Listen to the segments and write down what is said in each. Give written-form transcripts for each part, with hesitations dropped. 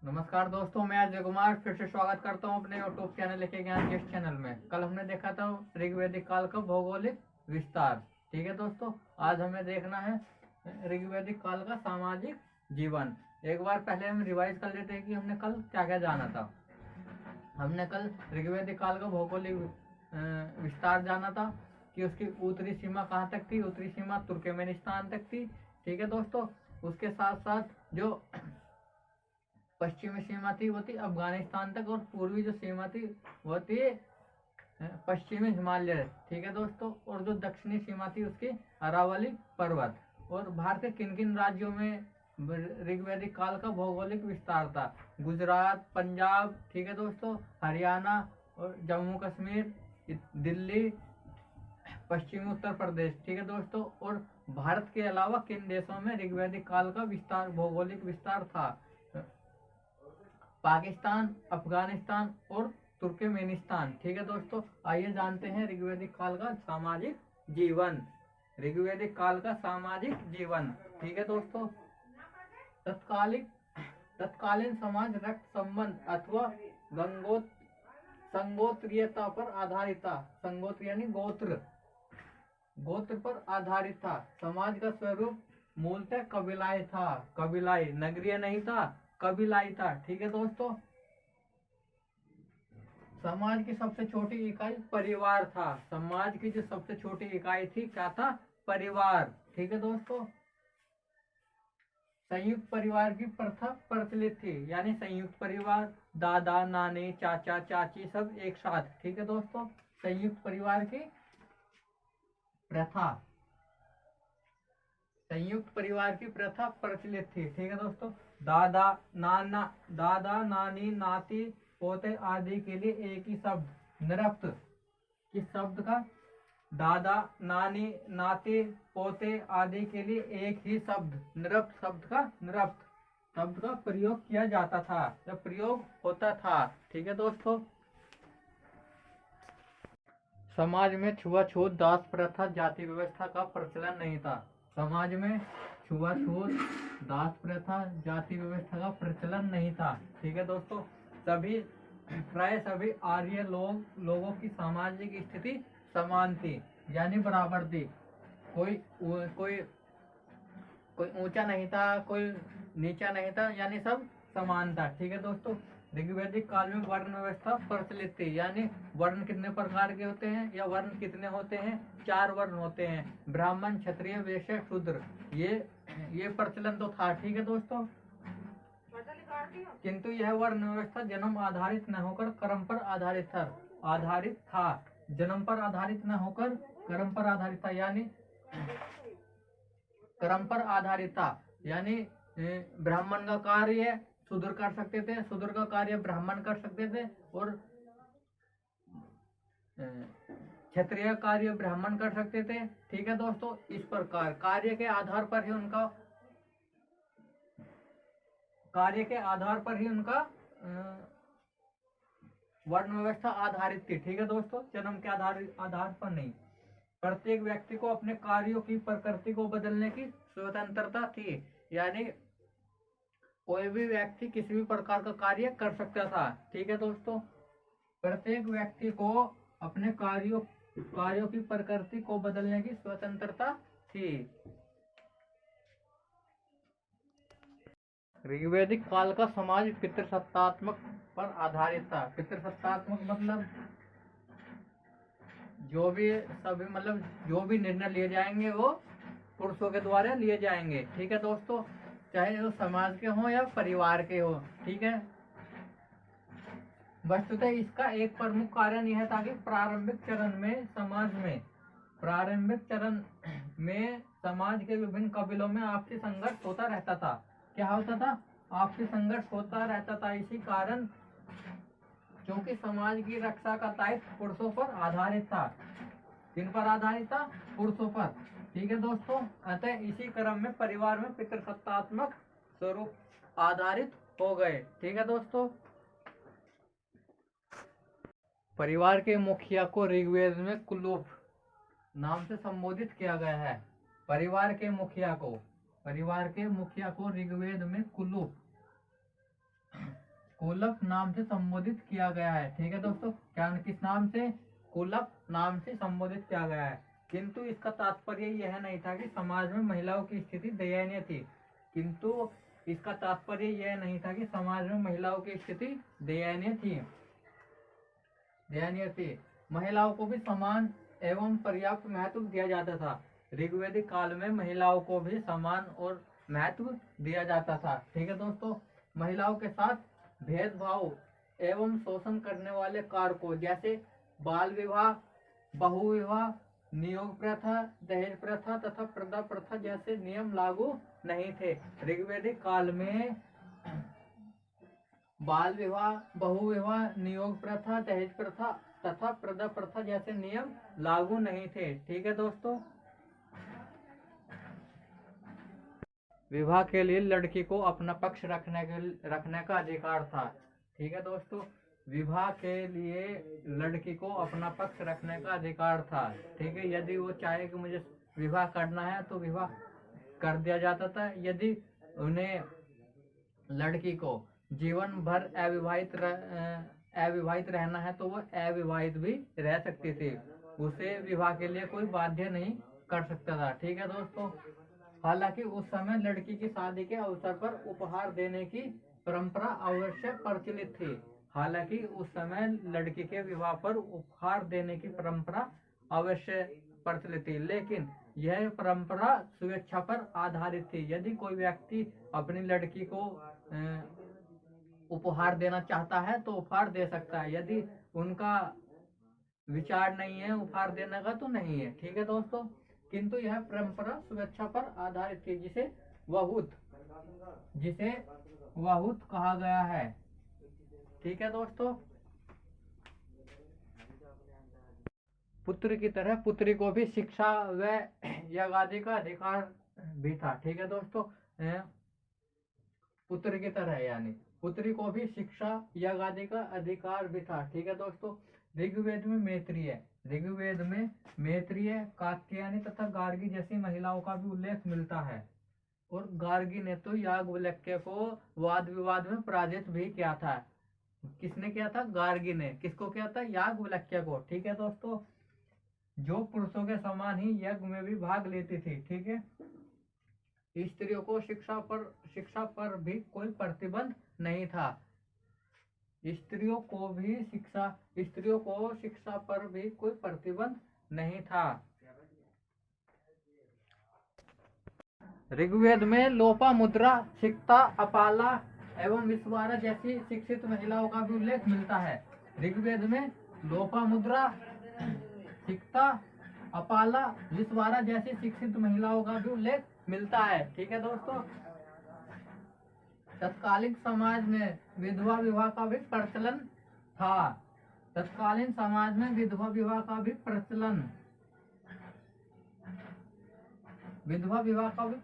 नमस्कार दोस्तों, मैं अजय कुमार फिर से स्वागत करता हूं अपने यूट्यूब चैनल लेके ज्ञान गेस्ट चैनल में। कल हमने देखा था ऋग्वैदिक काल का भौगोलिक विस्तार। ठीक है दोस्तों, आज हमें देखना है ऋग्वैदिक काल का सामाजिक जीवन। एक बार पहले हम रिवाइज कर लेते हैं कि हमने कल क्या क्या जाना था। हमने कल ऋग्वैदिक काल का भौगोलिक विस्तार जाना था कि उसकी उत्तरी सीमा कहाँ तक थी। उत्तरी सीमा तुर्कमेनिस्तान तक थी। ठीक है दोस्तों, उसके साथ साथ जो पश्चिमी सीमा थी वो थी अफगानिस्तान तक, और पूर्वी जो सीमा थी वो थी पश्चिमी हिमालय। ठीक है दोस्तों, और जो दक्षिणी सीमा थी उसकी अरावली पर्वत। और भारत के किन किन राज्यों में ऋग्वैदिक काल का भौगोलिक विस्तार था। गुजरात, पंजाब, ठीक है दोस्तों, हरियाणा और जम्मू कश्मीर, दिल्ली, पश्चिमी उत्तर प्रदेश। ठीक है दोस्तों, और भारत के अलावा किन देशों में ऋग्वैदिक काल का विस्तार भौगोलिक विस्तार था। पाकिस्तान, अफगानिस्तान और तुर्कमेनिस्तान। ठीक है दोस्तों, आइए जानते हैं ऋग्वैदिक काल का सामाजिक जीवन। ऋग्वैदिक काल का सामाजिक जीवन। ठीक है दोस्तों, तत्कालीन समाज रक्त संबंध अथवा संगोत्रीयता पर आधारित था। संगोत्र यानी गोत्र पर आधारित था। समाज का स्वरूप मूलतः कबीलाई था। कबीलाई, नगरीय नहीं था, कबीलाई था। ठीक है दोस्तों, समाज की सबसे छोटी इकाई परिवार था। समाज की जो सबसे छोटी इकाई थी क्या था? परिवार। ठीक है दोस्तों, संयुक्त परिवार की प्रथा प्रचलित थी, यानी संयुक्त परिवार, दादा नानी चाचा चाची सब एक साथ। ठीक है दोस्तों, संयुक्त परिवार की प्रथा संयुक्त परिवार की प्रथा प्रचलित थी। ठीक है दोस्तों, दादा नानी नाती पोते आदि के लिए एक ही शब्द निरप्त। किस शब्द का? दादा नानी नाती पोते आदि के लिए एक ही शब्द निरप्त शब्द का प्रयोग किया जाता था, जब प्रयोग होता था। ठीक है दोस्तों, समाज में छुआछूत, दास प्रथा, जाति व्यवस्था का प्रचलन नहीं था। समाज में छुआछूत, दास प्रथा, जाति व्यवस्था का प्रचलन नहीं था। ठीक है दोस्तों, प्राय सभी आर्य लोगों की सामाजिक स्थिति समान थी, यानी बराबर थी। कोई ऊंचा नहीं था, कोई नीचा नहीं था, यानी सब समान था। ठीक है दोस्तों, ऋग्वैदिक काल में वर्ण व्यवस्था प्रचलित थी, यानी वर्ण कितने प्रकार के होते हैं या वर्ण कितने होते हैं? 4 वर्ण होते हैं, ब्राह्मण, क्षत्रिय, वैश्य, शूद्र। ये प्रचलन तो था। ठीक है दोस्तों, किंतु यह वर्ण व्यवस्था जन्म आधारित न होकर कर्म पर आधारित था। जन्म पर आधारित न होकर कर्म पर आधारित था, यानी कर्म पर आधारित था। यानी ब्राह्मण का कार्य शूद्र कर सकते थे, शूद्र का कार्य ब्राह्मण कर सकते थे, और क्षत्रिय कार्य ब्राह्मण कर सकते थे। ठीक है दोस्तों, इस प्रकार कार्य के आधार पर ही उनका वर्ण व्यवस्था आधारित थी। ठीक है दोस्तों, जन्म के आधार पर नहीं। प्रत्येक व्यक्ति को अपने कार्यों की प्रकृति को बदलने की स्वतंत्रता थी, यानी कोई भी व्यक्ति किसी भी प्रकार का कार्य कर सकता था। ठीक है दोस्तों, प्रत्येक व्यक्ति को अपने कार्यों की प्रकृति को बदलने की स्वतंत्रता थी। ऋग्वैदिक काल का समाज पितृसत्तात्मक पर आधारित था। पितृसत्तात्मक मतलब जो भी निर्णय लिए जाएंगे वो पुरुषों के द्वारा लिए जाएंगे। ठीक है दोस्तों, चाहे वो समाज के हो या परिवार के हो। ठीक है, वस्तुतः इसका एक प्रमुख कारण यह था कि प्रारंभिक चरण में समाज के विभिन्न कबीलों में आपसी संघर्ष होता रहता था। क्या होता था? आपसी संघर्ष होता रहता था। इसी कारण क्योंकि समाज की रक्षा का दायित्व पुरुषों पर आधारित था। किन पर आधारित था? पुरुषों पर। ठीक है दोस्तों, अतः इसी क्रम में परिवार में पितृसत्तात्मक स्वरूप आधारित हो गए। ठीक है दोस्तों, परिवार के मुखिया को ऋग्वेद में कुलूप नाम से संबोधित किया गया है। परिवार के मुखिया को ऋग्वेद में कुलूप कुलप नाम से संबोधित किया गया है। ठीक है दोस्तों, क्या किस नाम से? कुलप नाम से संबोधित किया गया है। किंतु इसका तात्पर्य यह नहीं था कि समाज में महिलाओं की स्थिति दयनीय थी। किंतु इसका तात्पर्य यह नहीं था कि समाज में महिलाओं की स्थिति दयनीय थी। महिलाओं को भी समान एवं पर्याप्त महत्व दिया जाता था। ऋग्वैदिक काल में महिलाओं को भी समान और महत्व दिया जाता था। ठीक है दोस्तों, महिलाओं के साथ भेदभाव एवं शोषण करने वाले कारकों जैसे बाल विवाह, बहु विवाह, नियोग प्रथा, दहेज प्रथा तथा प्रदा प्रथा जैसे नियम लागू नहीं थे। ऋग्वैदिक काल में बाल विवाह, बहु विवाह, नियोग प्रथा, दहेज प्रथा तथा प्रदा प्रथा जैसे नियम लागू नहीं थे। ठीक है दोस्तों, विवाह के लिए लड़की को अपना पक्ष रखने का अधिकार था। ठीक है दोस्तों, विवाह के लिए लड़की को अपना पक्ष रखने का अधिकार था। ठीक है, यदि वो चाहे कि मुझे विवाह करना है तो विवाह कर दिया जाता था। यदि उन्हें लड़की को जीवन भर अविवाहित रहना है तो वह अविवाहित भी रह सकती थी। उसे विवाह के लिए कोई बाध्य नहीं कर सकता था। ठीक है दोस्तों, हालांकि उस समय लड़की की शादी के अवसर पर उपहार देने की परंपरा अवश्य प्रचलित थी। हालांकि उस समय लड़की के विवाह पर उपहार देने की परंपरा अवश्य प्रचलित थी, लेकिन यह परंपरा स्वेच्छा पर आधारित थी। यदि कोई व्यक्ति अपनी लड़की को उपहार देना चाहता है तो उपहार दे सकता है। यदि उनका विचार नहीं है उपहार देने का तो नहीं है। ठीक है दोस्तों, किंतु यह परंपरा स्वेच्छा पर आधारित थी, जिसे वहुत कहा गया है। ठीक है दोस्तों, पुत्र की तरह पुत्री को भी शिक्षा व यज्ञादि का अधिकार भी था। ठीक है दोस्तों, पुत्र की तरह यानी पुत्री को भी शिक्षा यज्ञादि का अधिकार भी था। ठीक है दोस्तों, ऋग्वेद में मैत्रेय, कात्यायनी तथा गार्गी जैसी महिलाओं का भी उल्लेख मिलता है। और गार्गी ने तो याज्ञवल्क्य को वाद विवाद में पराजित भी किया था। किसने किया था? गार्गी ने। किसको किया था? याज्ञवल्क्य को। ठीक है दोस्तों, जो पुरुषों के समान ही यज्ञ में भी भाग लेती थी। ठीक है, स्त्रियों को शिक्षा पर भी कोई प्रतिबंध नहीं था। स्त्रियों को शिक्षा पर भी कोई प्रतिबंध नहीं था। ऋग्वेद में लोपामुद्रा, सिक्ता, अपाला एवं विश्वारा जैसी शिक्षित महिलाओं का भी उल्लेख मिलता है। ऋग्वेद में लोपामुद्रा, सिक्ता, अपाला, विश्वारा जैसी शिक्षित महिलाओं का भी उल्लेख मिलता है। ठीक है दोस्तों, तत्कालीन समाज में विधवा विवाह का भी प्रचलन था। तत्कालीन समाज में विधवा विवाह का भी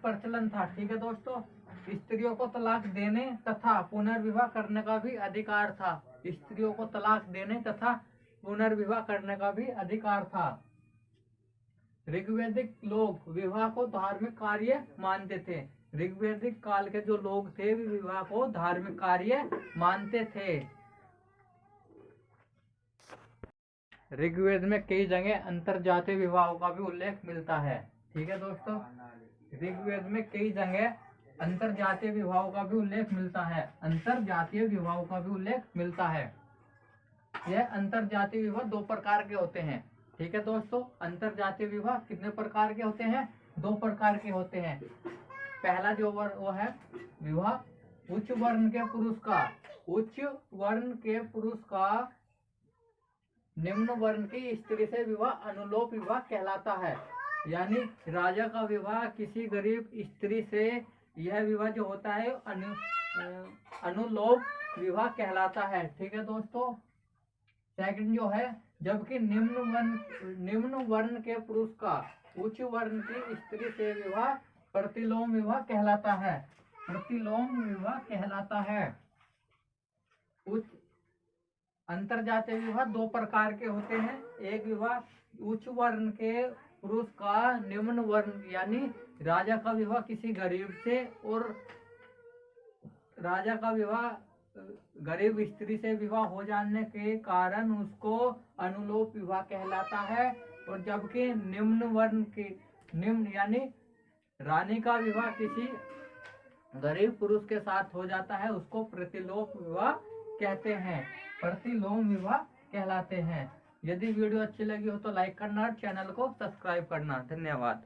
प्रचलन था। ठीक है दोस्तों, स्त्रियों को तलाक देने तथा पुनर्विवाह करने का भी अधिकार था। स्त्रियों को तलाक देने तथा पुनर्विवाह करने का भी अधिकार था। ऋग्वैदिक लोग विवाह को धार्मिक कार्य मानते थे। ऋग्वैदिक काल के जो लोग थे वे विवाह को धार्मिक कार्य मानते थे। ऋग्वेद में कई जगह अंतरजातीय विवाहों का भी उल्लेख मिलता है। ठीक है दोस्तों, ऋग्वेद में कई जगह अंतरजातीय विवाहों का भी उल्लेख मिलता है। अंतरजातीय विवाहों का भी उल्लेख मिलता है। यह अंतरजातीय विवाह दो प्रकार के होते हैं। ठीक है दोस्तों, अंतरजातीय विवाह कितने प्रकार के होते हैं? दो प्रकार के होते हैं। पहला जो वो है विवाह उच्च वर्ण के पुरुष का निम्न वर्ण की स्त्री से विवाह अनुलोप विवाह कहलाता है। यानी राजा का विवाह किसी गरीब स्त्री से, यह विवाह जो होता है अनुलोप विवाह कहलाता है। ठीक है दोस्तों, सेकंड जो है, जबकि निम्न वर्ण के पुरुष का उच्च वर्ण की स्त्री से विवाह प्रतिलोम विवाह कहलाता है। प्रतिलोम विवाह कहलाता है। अंतरजातीय विवाह दो प्रकार के होते हैं। एक विवाह उच्च वर्ण के पुरुष का निम्न वर्ण यानी राजा का विवाह किसी गरीब से, और राजा का विवाह गरीब स्त्री से विवाह हो जाने के कारण उसको अनुलोप विवाह कहलाता है। और जबकि निम्न वर्ण के निम्न यानी रानी का विवाह किसी गरीब पुरुष के साथ हो जाता है उसको प्रतिलोप विवाह कहते हैं, प्रतिलोम विवाह कहलाते हैं। यदि वीडियो अच्छी लगी हो तो लाइक करना और चैनल को सब्सक्राइब करना। धन्यवाद।